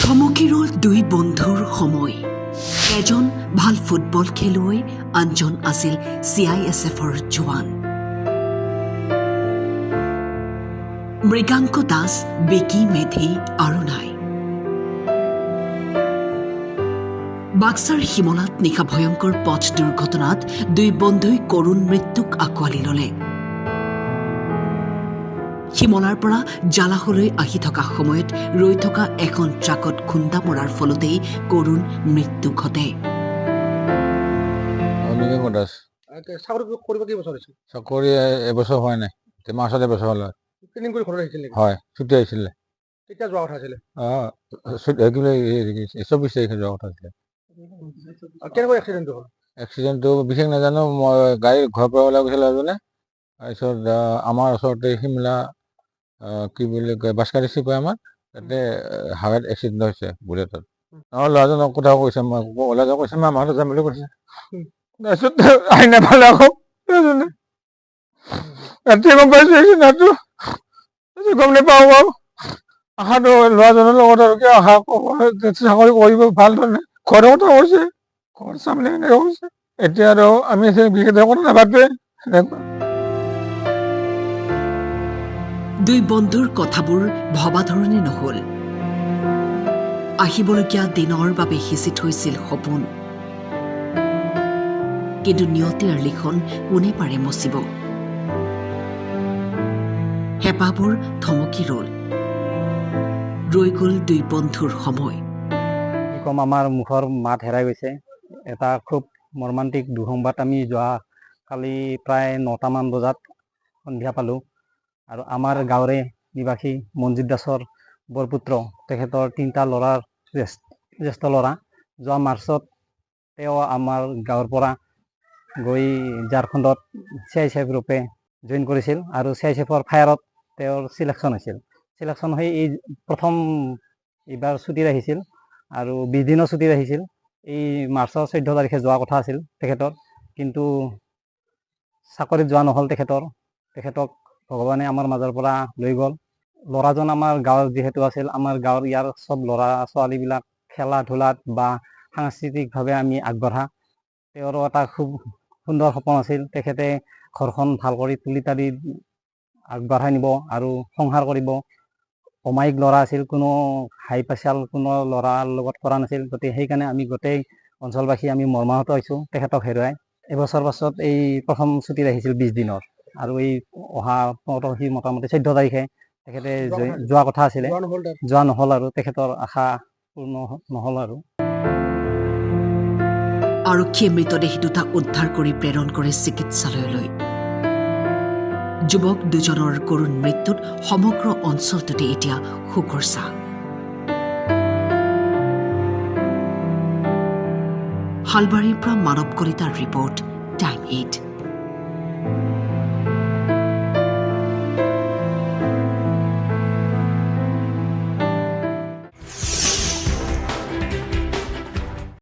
থমকি ৰল দুই বন্ধুৰ সময়। এজন ভাল ফুটবল খেলুৱৈ, আনজন আছিল CISFৰ জোৱান। মৃগাংক দাস, বেকি মেধি আৰু নাই। বাক্সাৰ শিমলাত নিশা ভয়ংকৰ পথ দুৰ্ঘটনাত দুই বন্ধুই কৰুণ মৃত্যুক আঁকোৱালি ল'লে। শিমলাৰ পৰা জালাহলৈ আহি থকা সময়ত ৰৈ থকা এখন ট্ৰাকত খুন্দা মৰাৰ ফলতেই কৰুণ মৃত্যু ঘটে। চাকৰি এবছৰ হোৱা নাই, মাৰ্চত এবছৰ হ'ল। ট্ৰেইনিং কৰি ঘৰত আহিছিল নেকি? হয়, ছুটি আহিছিলে। কেতিয়া যোৱা কথা আছিলে? 24 তাৰিখে যোৱা কথা আছিলে। কেনেকৈ এক্সিডেণ্টটো হ'ল? এক্সিডেণ্টটো বিশেষ নাজানো, মই গাড়ী ঘৰৰ পৰা ওলাই গৈছিলোঁ এজনে। তাৰপিছত আমাৰ ওচৰতে শিমলা কি বুলি কয় বাছকাৰী চিপাই আমাৰ তাতে হাৱাত এক্সিডেণ্ট হৈছে বুলেটত। ল'ৰাজনক কথা কৈছে, মই ওলাই যাব কৈছে, মই মাহঁত যাম বুলি কৈছে। তাৰপিছত আহি নাপালে আকৌ ল'ৰাজনে। ৰাতিয়ে গম পাইছোঁ এক্সিডেণ্টটো, গম নাপাওঁ বাৰু। আশাটো ল'ৰাজনৰ লগত আৰু কিয় আশা চাকৰি কৰিব ভাল ধৰণে ঘৰৰ কথা কৈছে, ঘৰ চামলে এনেকৈ কৈছে। এতিয়া আৰু আমি বিশেষ কথা নাপাতোৱে সেনেকুৱা। দুই বন্ধুৰ কথাবোৰ ভবা ধৰণে নহল। আহিবলগীয়া দিনৰ বাবে সিঁচি থৈছিল সপোন, কিন্তু নিয়তিৰ লিখন কোনে পাৰে মচিব? হেঁপাহবোৰ থমকি ৰল, ৰৈ গল দুই বন্ধুৰ সময়। কি ক'ম, আমাৰ মুখৰ মাত হেৰাই গৈছে। এটা খুব মৰ্মান্তিক দুঃসংবাদ আমি যোৱা কালি প্ৰায় 9টামান বজাত সন্ধিয়া পালোঁ। আৰু আমাৰ গাঁৱৰে নিবাসী মঞ্জিত দাসৰ বৰপুত্ৰ, তেখেতৰ 3টা ল'ৰাৰ জ্যেষ্ঠ ল'ৰা। যোৱা মাৰ্চত তেওঁ আমাৰ গাঁৱৰ পৰা গৈ ঝাৰখণ্ডত CISF গ্ৰুপে জইন কৰিছিল আৰু CISFৰ ফায়াৰত তেওঁৰ চিলেকশ্যন হৈছিল। চিলেকশ্যন হৈ এই প্ৰথম এইবাৰ ছুটীত আহিছিল আৰু 20 দিনৰ ছুটীত আহিছিল। এই মাৰ্চৰ 14 তাৰিখে যোৱা কথা আছিল তেখেতৰ, কিন্তু চাকৰিত যোৱা নহ'ল তেখেতক ভগৱানে আমাৰ মাজৰ পৰা লৈ গ'ল। ল'ৰাজন আমাৰ গাঁৱৰ যিহেতু আছিল, আমাৰ গাঁৱৰ ইয়াৰ চব ল'ৰা ছোৱালীবিলাক খেলা ধূলাত বা সাংস্কৃতিকভাৱে আমি আগবঢ়া। তেওঁৰো এটা খুব সুন্দৰ সপোন আছিল, তেখেতে ঘৰখন ভাল কৰি তুলি তালি আগবঢ়াই নিব আৰু সংসাৰ কৰিব। অমায়িক ল'ৰা আছিল, কোনো হাই পাৰ্চাল কোনো ল'ৰাৰ লগত কৰা নাছিল। গতিকে সেইকাৰণে আমি গোটেই অঞ্চলবাসী আমি মৰ্মাহত হৈছোঁ তেখেতক হেৰুৱাই। এবছৰ পাছত এই প্ৰথম ছুটীত আহিছিল 20 দিনৰ, আৰু এই অহা পৰহি মোটামুটি 14 তাৰিখে তেখেতে যোৱা কথা আছিলে, যোৱা নহ'ল আৰু তেখেতৰ আশা পূৰ্ণ নহ'ল আৰু। আৰক্ষীয়ে মৃতদেহ দুটা উদ্ধাৰ কৰি প্ৰেৰণ কৰে চিকিৎসালয়লৈ। যুৱক দুজনৰ কৰুণ মৃত্যুত সমগ্ৰ অঞ্চলটোতে এতিয়া শোকৰ ছাঁ। শালবাৰীৰ পৰা মানৱ কলিতাৰ ৰিপৰ্ট, টাইম 8।